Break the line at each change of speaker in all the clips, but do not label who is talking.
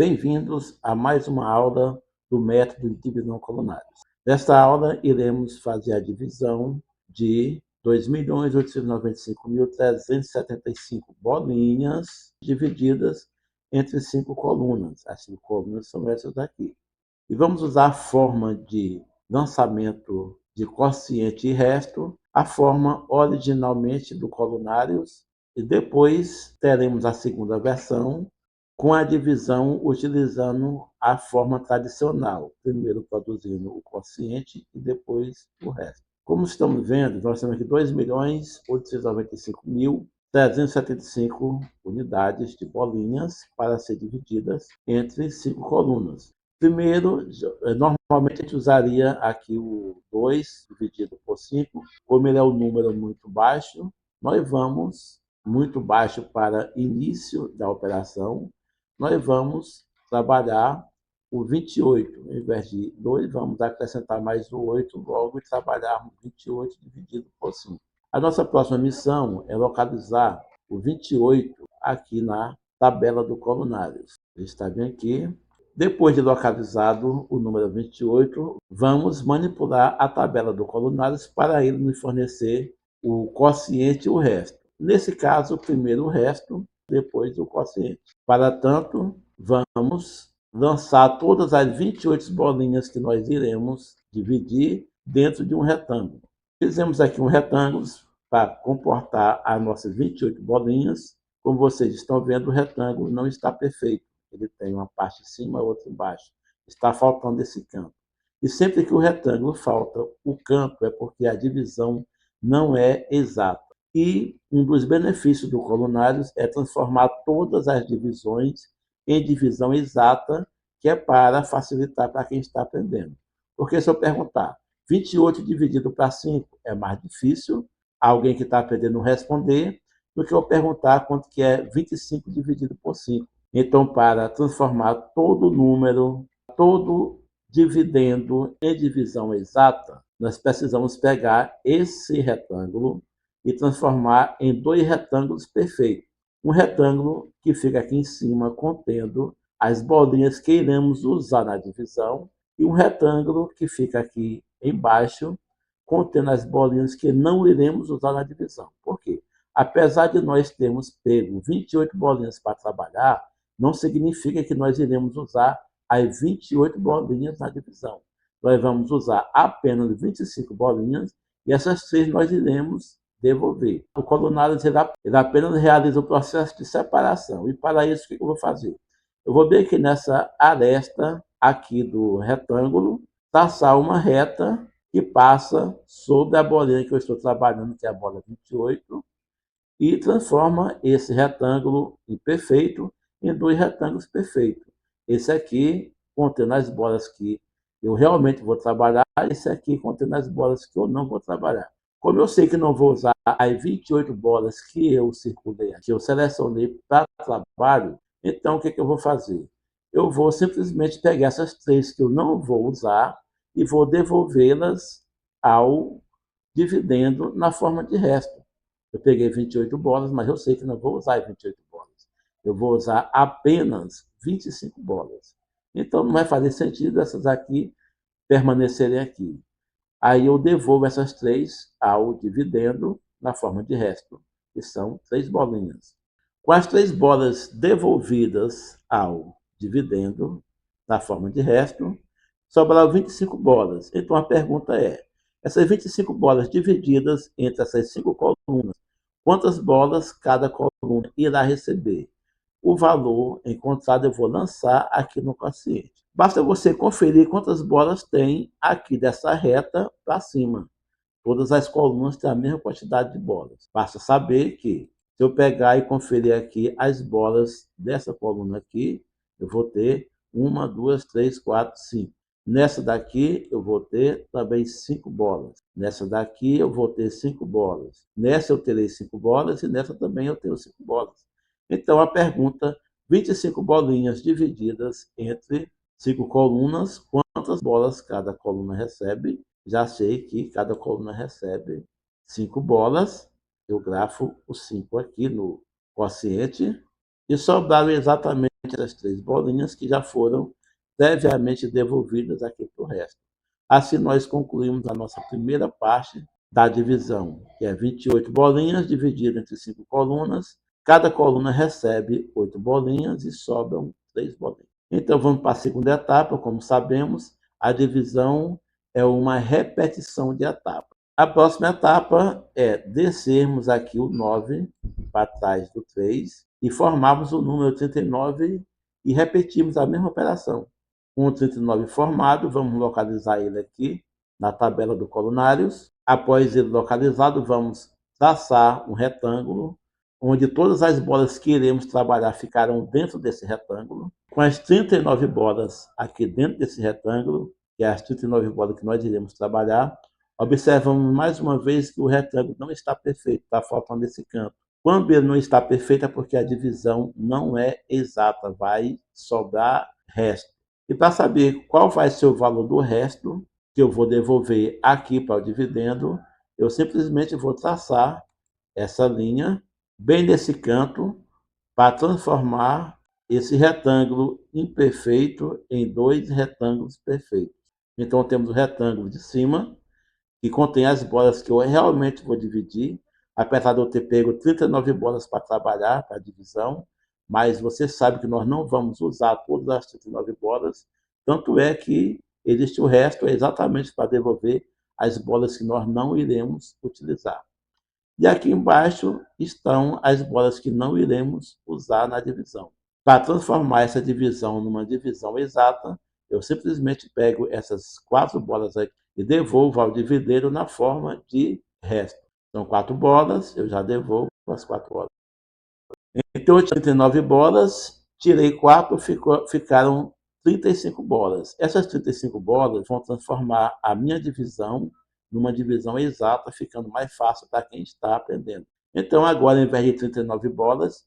Bem-vindos a mais uma aula do método de divisão colunários. Nesta aula, iremos fazer a divisão de 2.895.375 bolinhas divididas entre 5 colunas. As 5 colunas são essas aqui. E vamos usar a forma de lançamento de quociente e resto, a forma originalmente do colunários, e depois teremos a segunda versão, com a divisão utilizando a forma tradicional, primeiro produzindo o quociente e depois o resto. Como estamos vendo, nós temos aqui 2.895.375 unidades de bolinhas para ser divididas entre 5 colunas. Primeiro, normalmente a gente usaria aqui o 2 dividido por 5, como ele é um número muito baixo, nós vamos muito baixo para início da operação, nós vamos trabalhar o 28. Ao invés de 2, vamos acrescentar mais o 8 logo e trabalharmos 28 dividido por 5. A nossa próxima missão é localizar o 28 aqui na tabela do colunários. Está bem aqui. Depois de localizado o número 28, vamos manipular a tabela do colunários para ele nos fornecer o quociente e o resto. Nesse caso, primeiro o resto, depois o quociente. Para tanto, vamos lançar todas as 28 bolinhas que nós iremos dividir dentro de um retângulo. Fizemos aqui um retângulo para comportar as nossas 28 bolinhas. Como vocês estão vendo, o retângulo não está perfeito. Ele tem uma parte em cima, outra embaixo. Está faltando esse canto. E sempre que o retângulo falta o canto, é porque a divisão não é exata. E um dos benefícios do colunários é transformar todas as divisões em divisão exata, que é para facilitar para quem está aprendendo. Porque se eu perguntar 28 dividido para 5 é mais difícil alguém que está aprendendo responder do que eu perguntar quanto que é 25 dividido por 5. Então, para transformar todo número, todo dividendo em divisão exata, nós precisamos pegar esse retângulo e transformar em 2 retângulos perfeitos. Um retângulo que fica aqui em cima contendo as bolinhas que iremos usar na divisão e um retângulo que fica aqui embaixo contendo as bolinhas que não iremos usar na divisão. Por quê? Apesar de nós termos pego 28 bolinhas para trabalhar, não significa que nós iremos usar as 28 bolinhas na divisão. Nós vamos usar apenas 25 bolinhas e essas 3 nós iremos devolver. O colunários ele apenas realiza o processo de separação. E para isso, o que eu vou fazer? Eu vou vir aqui nessa aresta aqui do retângulo, traçar uma reta que passa sobre a bolinha que eu estou trabalhando, que é a bola 28, e transforma esse retângulo imperfeito em 2 retângulos perfeitos. Esse aqui contendo as bolas que eu realmente vou trabalhar, esse aqui contendo as bolas que eu não vou trabalhar. Como eu sei que não vou usar as 28 bolas que eu circulei, que eu selecionei para trabalho, então o que eu vou fazer? Eu vou simplesmente pegar essas 3 que eu não vou usar e vou devolvê-las ao dividendo na forma de resto. Eu peguei 28 bolas, mas eu sei que não vou usar as 28 bolas. Eu vou usar apenas 25 bolas. Então, não vai fazer sentido essas aqui permanecerem aqui. Aí eu devolvo essas 3 ao dividendo na forma de resto, que são 3 bolinhas. Com as 3 bolas devolvidas ao dividendo na forma de resto, sobraram 25 bolas. Então, a pergunta é, essas 25 bolas divididas entre essas 5 colunas, quantas bolas cada coluna irá receber? O valor encontrado eu vou lançar aqui no quociente. Basta você conferir quantas bolas tem aqui dessa reta para cima. Todas as colunas têm a mesma quantidade de bolas. Basta saber que, se eu pegar e conferir aqui as bolas dessa coluna aqui, eu vou ter 1, 2, 3, 4, 5. Nessa daqui, eu vou ter também 5 bolas. Nessa daqui, eu vou ter 5 bolas. Nessa, eu terei 5 bolas e nessa também eu tenho 5 bolas. Então, a pergunta, 25 bolinhas divididas entre 5 colunas, quantas bolas cada coluna recebe? Já sei que cada coluna recebe 5 bolas. Eu grafo o 5 aqui no quociente E sobraram exatamente as 3 bolinhas que já foram previamente devolvidas aqui para o resto. Assim, nós concluímos a nossa primeira parte da divisão, que é 28 bolinhas divididas entre 5 colunas. Cada coluna recebe 8 bolinhas e sobram 3 bolinhas. Então, vamos para a segunda etapa. Como sabemos, a divisão é uma repetição de etapa. A próxima etapa é descermos aqui o 9 para trás do 3 e formarmos o número 39 e repetirmos a mesma operação. Com o 39 formado, vamos localizar ele aqui na tabela do colunários. Após ele localizado, vamos traçar um retângulo, onde todas as bolas que iremos trabalhar ficarão dentro desse retângulo. Com as 39 bolas aqui dentro desse retângulo, que é as 39 bolas que nós iremos trabalhar, observamos mais uma vez que o retângulo não está perfeito, está faltando esse canto. Quando ele não está perfeito é porque a divisão não é exata, vai sobrar resto. E para saber qual vai ser o valor do resto, que eu vou devolver aqui para o dividendo, eu simplesmente vou traçar essa linha bem nesse canto para transformar esse retângulo imperfeito em 2 retângulos perfeitos. Então temos o retângulo de cima, que contém as bolas que eu realmente vou dividir, apesar de eu ter pego 39 bolas para trabalhar, para a divisão, mas você sabe que nós não vamos usar todas as 39 bolas, tanto é que existe o resto exatamente para devolver as bolas que nós não iremos utilizar. E aqui embaixo estão as bolas que não iremos usar na divisão. Para transformar essa divisão numa divisão exata, eu simplesmente pego essas 4 bolas aqui e devolvo ao divideiro na forma de resto. São 4 bolas, eu já devolvo as 4 bolas. Então eu tinha 39 bolas, tirei 4, ficaram 35 bolas. Essas 35 bolas vão transformar a minha divisão numa divisão exata, ficando mais fácil para quem está aprendendo. Então agora, em vez de 39 bolas,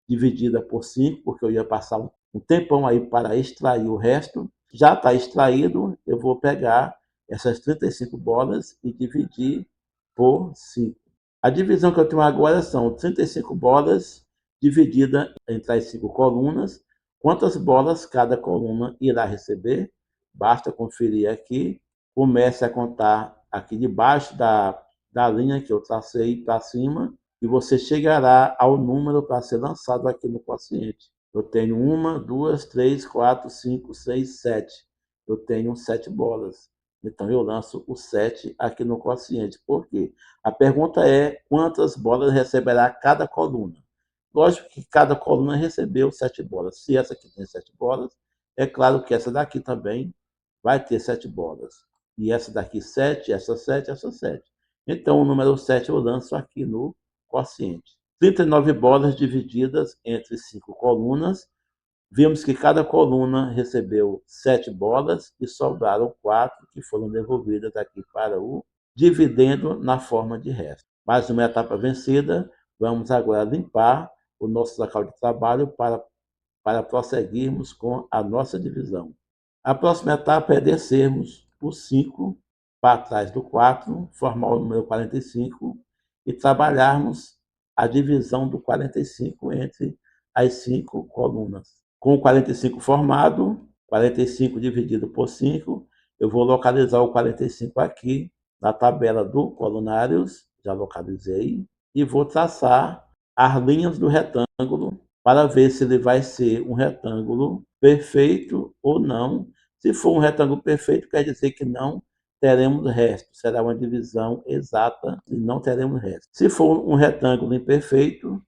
dividida por 5, porque eu ia passar um tempão aí para extrair o resto, já está extraído, eu vou pegar essas 35 bolas e dividir por 5. A divisão que eu tenho agora são 35 bolas dividida entre as 5 colunas. Quantas bolas cada coluna irá receber? Basta conferir aqui. Comece a contar aqui debaixo da linha que eu tracei para cima e você chegará ao número para ser lançado aqui no quociente. Eu tenho 1, 2, 3, 4, 5, 6, 7. Eu tenho 7 bolas. Então eu lanço o 7 aqui no quociente. Por quê? A pergunta é quantas bolas receberá cada coluna. Lógico que cada coluna recebeu 7 bolas. Se essa aqui tem 7 bolas, é claro que essa daqui também vai ter 7 bolas. E essa daqui 7, essa 7, essa 7. Então o número 7 eu lanço aqui no quociente. 39 bolas divididas entre 5 colunas. Vimos que cada coluna recebeu 7 bolas e sobraram 4 que foram devolvidas aqui para o dividendo na forma de resto. Mais uma etapa vencida. Vamos agora limpar o nosso local de trabalho para prosseguirmos com a nossa divisão. A próxima etapa é descermos o 5 para trás do 4, formar o número 45 e trabalharmos a divisão do 45 entre as 5 colunas. Com o 45 formado, 45 dividido por 5, eu vou localizar o 45 aqui na tabela do colunários, já localizei, e vou traçar as linhas do retângulo para ver se ele vai ser um retângulo perfeito ou não. Se for um retângulo perfeito, quer dizer que não teremos resto, será uma divisão exata e não teremos resto. Se for um retângulo imperfeito,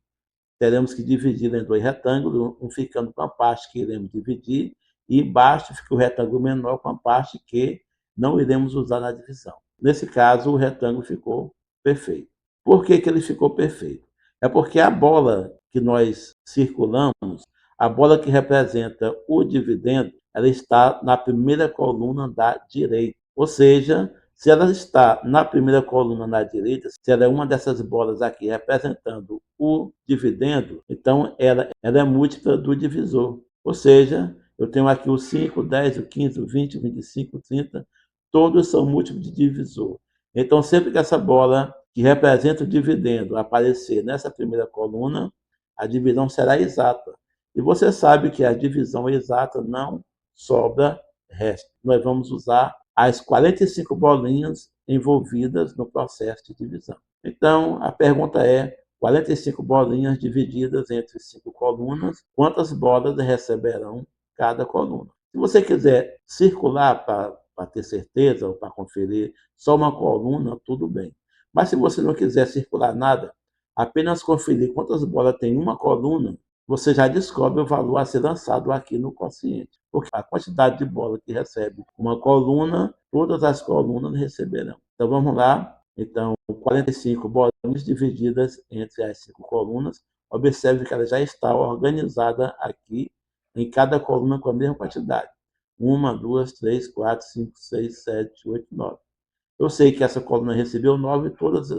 teremos que dividir em 2 retângulos, um ficando com a parte que iremos dividir, e embaixo fica o retângulo menor com a parte que não iremos usar na divisão. Nesse caso, o retângulo ficou perfeito. Por que ele ficou perfeito? É porque a bola que nós circulamos, a bola que representa o dividendo, ela está na primeira coluna da direita. Ou seja, se ela está na primeira coluna na direita, se ela é uma dessas bolas aqui representando o dividendo, então ela é múltipla do divisor. Ou seja, eu tenho aqui o 5, o 10, o 15, o 20, o 25, o 30, todos são múltiplos de divisor. Então, sempre que essa bola que representa o dividendo aparecer nessa primeira coluna, a divisão será exata. E você sabe que a divisão exata não sobra resto. Nós vamos usar as 45 bolinhas envolvidas no processo de divisão. Então, a pergunta é: 45 bolinhas divididas entre 5 colunas, quantas bolas receberão cada coluna? Se você quiser circular para ter certeza ou para conferir só uma coluna, tudo bem. Mas se você não quiser circular nada, apenas conferir quantas bolas tem uma coluna, você já descobre o valor a ser lançado aqui no quociente. Porque a quantidade de bola que recebe uma coluna, todas as colunas receberão. Então vamos lá. Então, 45 bolinhas divididas entre as 5 colunas. Observe que ela já está organizada aqui em cada coluna com a mesma quantidade. 1, 2, 3, 4, 5, 6, 7, 8, 9. Eu sei que essa coluna recebeu 9, todas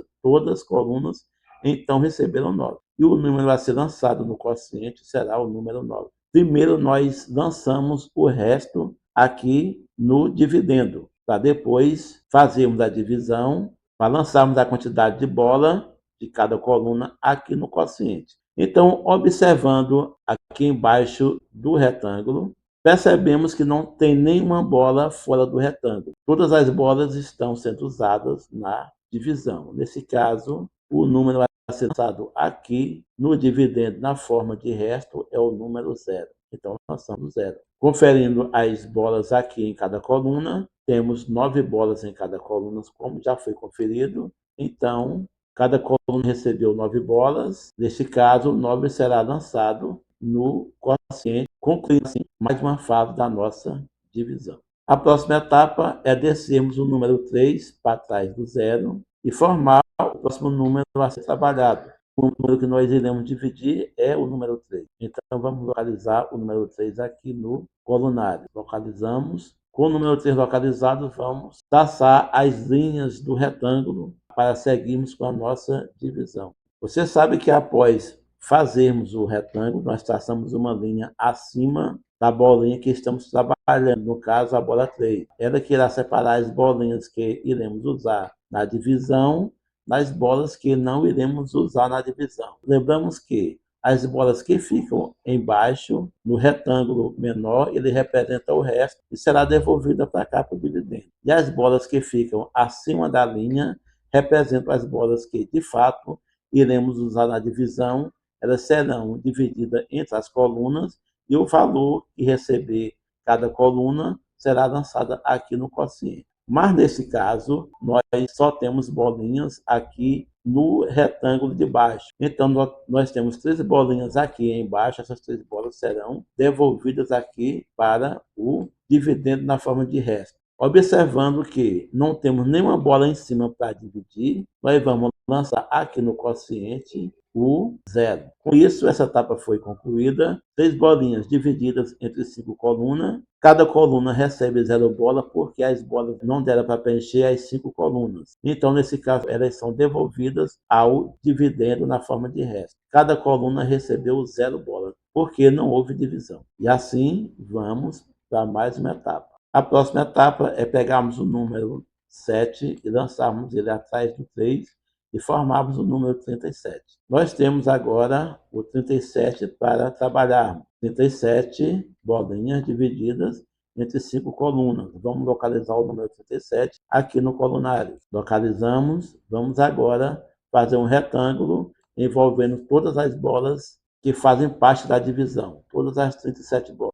as colunas então receberam 9. E o número a ser lançado no quociente será o número 9. Primeiro, nós lançamos o resto aqui no dividendo, para depois fazermos a divisão, para lançarmos a quantidade de bola de cada coluna aqui no quociente. Então, observando aqui embaixo do retângulo, percebemos que não tem nenhuma bola fora do retângulo. Todas as bolas estão sendo usadas na divisão. Nesse caso, o número a ser lançado aqui no dividendo na forma de resto é o número 0. Então, nós lançamos 0. Conferindo as bolas aqui em cada coluna, temos 9 bolas em cada coluna, como já foi conferido. Então, cada coluna recebeu 9 bolas. Neste caso, 9 será lançado no quociente, concluindo assim mais uma fase da nossa divisão. A próxima etapa é descermos o número 3 para trás do zero e formar o próximo número a ser trabalhado. O número que nós iremos dividir é o número 3. Então, vamos localizar o número 3 aqui no colunário. Localizamos. Com o número 3 localizado, vamos traçar as linhas do retângulo para seguirmos com a nossa divisão. Você sabe que após fazermos o retângulo, nós traçamos uma linha acima da bolinha que estamos trabalhando, no caso a bola 3. Ela que irá separar as bolinhas que iremos usar na divisão das bolas que não iremos usar na divisão. Lembramos que as bolas que ficam embaixo, no retângulo menor, ele representa o resto e será devolvida para cá para o dividendo. E as bolas que ficam acima da linha representam as bolas que, de fato, iremos usar na divisão. Elas serão divididas entre as colunas e o valor que receber cada coluna será lançada aqui no quociente. Mas, nesse caso, nós só temos bolinhas aqui no retângulo de baixo. Então, nós temos 3 bolinhas aqui embaixo. Essas 3 bolas serão devolvidas aqui para o dividendo na forma de resto. Observando que não temos nenhuma bola em cima para dividir, nós vamos lançar aqui no quociente o 0. Com isso, essa etapa foi concluída. 3 bolinhas divididas entre 5 colunas. Cada coluna recebe 0 bola porque as bolas não deram para preencher as 5 colunas. Então, nesse caso, elas são devolvidas ao dividendo na forma de resto. Cada coluna recebeu 0 bolas porque não houve divisão. E assim, vamos para mais uma etapa. A próxima etapa é pegarmos o número 7 e lançarmos ele atrás do 3 e formarmos o número 37. Nós temos agora o 37 para trabalharmos. 37 bolinhas divididas entre 5 colunas. Vamos localizar o número 37 aqui no colunário. Localizamos. Vamos agora fazer um retângulo envolvendo todas as bolas que fazem parte da divisão. Todas as 37 bolas.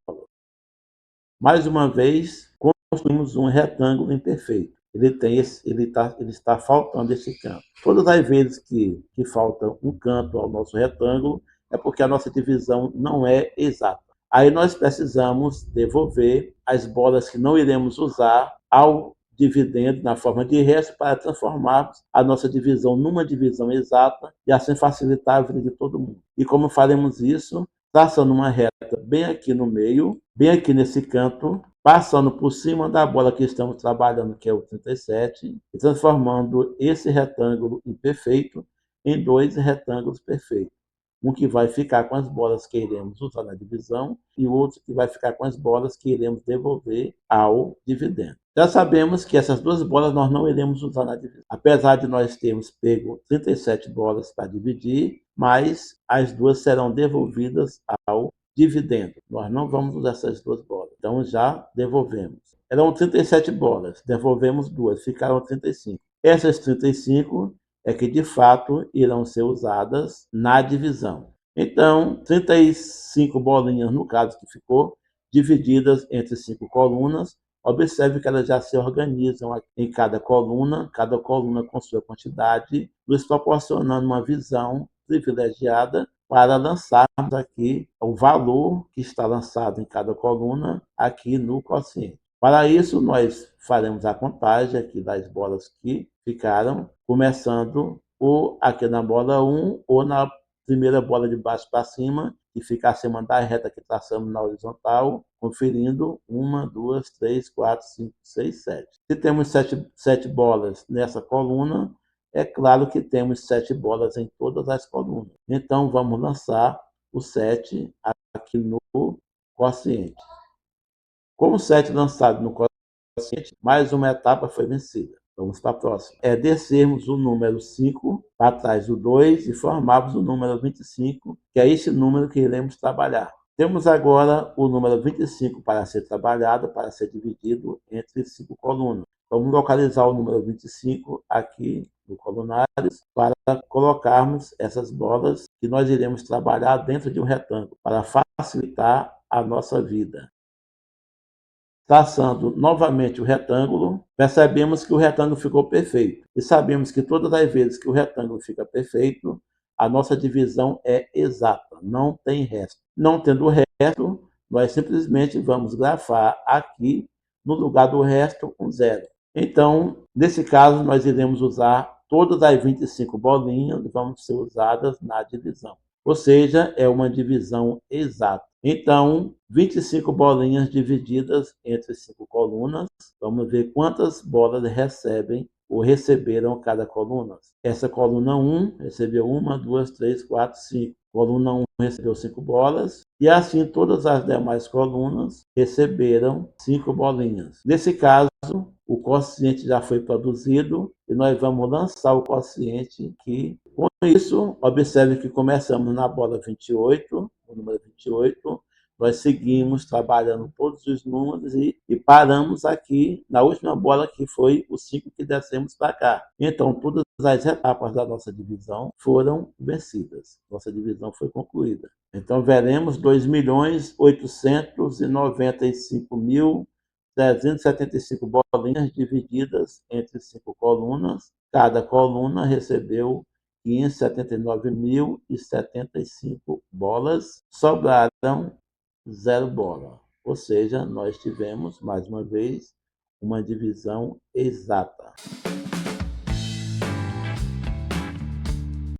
Mais uma vez, construímos um retângulo imperfeito. Ele está faltando esse canto. Todas as vezes que falta um canto ao nosso retângulo, é porque a nossa divisão não é exata. Aí nós precisamos devolver as bolas que não iremos usar ao dividendo na forma de resto para transformarmos a nossa divisão numa divisão exata e assim facilitar a vida de todo mundo. E como faremos isso? Traçando uma reta bem aqui no meio, bem aqui nesse canto, passando por cima da bola que estamos trabalhando, que é o 37, e transformando esse retângulo imperfeito em 2 retângulos perfeitos. Um que vai ficar com as bolas que iremos usar na divisão e o outro que vai ficar com as bolas que iremos devolver ao dividendo. Já sabemos que essas 2 bolas nós não iremos usar na divisão. Apesar de nós termos pego 37 bolas para dividir, mas as 2 serão devolvidas ao dividendo. Nós não vamos usar essas duas bolas. Então já devolvemos. Eram 37 bolas, devolvemos duas, ficaram 35. Essas 35 é que de fato irão ser usadas na divisão. Então, 35 bolinhas, no caso que ficou, divididas entre 5 colunas. Observe que elas já se organizam em cada coluna com sua quantidade, nos proporcionando uma visão privilegiada para lançarmos aqui o valor que está lançado em cada coluna aqui no quociente. Para isso, nós faremos a contagem aqui das bolas que ficaram, começando ou aqui na bola 1 ou na primeira bola de baixo para cima, que fica acima da reta que traçamos na horizontal, conferindo 1, 2, 3, 4, 5, 6, 7. Se temos 7 bolas nessa coluna, é claro que temos 7 bolas em todas as colunas. Então, vamos lançar o 7 aqui no quociente. Com o 7 lançado no quociente, mais uma etapa foi vencida. Vamos para a próxima. É descermos o número 5 para trás do 2 e formarmos o número 25, que é esse número que iremos trabalhar. Temos agora o número 25 para ser trabalhado, para ser dividido entre 5 colunas. Vamos localizar o número 25 aqui no colunários para colocarmos essas bolas que nós iremos trabalhar dentro de um retângulo, para facilitar a nossa vida. Traçando novamente o retângulo, percebemos que o retângulo ficou perfeito. E sabemos que todas as vezes que o retângulo fica perfeito, a nossa divisão é exata, não tem resto. Não tendo resto, nós simplesmente vamos grafar aqui, no lugar do resto, um zero. Então, nesse caso, nós iremos usar todas as 25 bolinhas, vão ser usadas na divisão. Ou seja, é uma divisão exata. Então, 25 bolinhas divididas entre 5 colunas. Vamos ver quantas bolas recebem ou receberam cada coluna. Essa coluna 1 recebeu 1, 2, 3, 4, 5. Coluna 1 recebeu 5 bolas. E assim todas as demais colunas receberam 5 bolinhas. Nesse caso, o quociente já foi produzido e nós vamos lançar o quociente aqui. Com isso, observe que começamos na bola 28, o número 28, nós seguimos trabalhando todos os números e paramos aqui na última bola, que foi o 5 que descemos para cá. Então, todas as etapas da nossa divisão foram vencidas. Nossa divisão foi concluída. Então, veremos 2.895.375 bolinhas divididas entre 5 colunas. Cada coluna recebeu 579.075 bolas, sobraram 0 bola. Ou seja, nós tivemos, mais uma vez, uma divisão exata.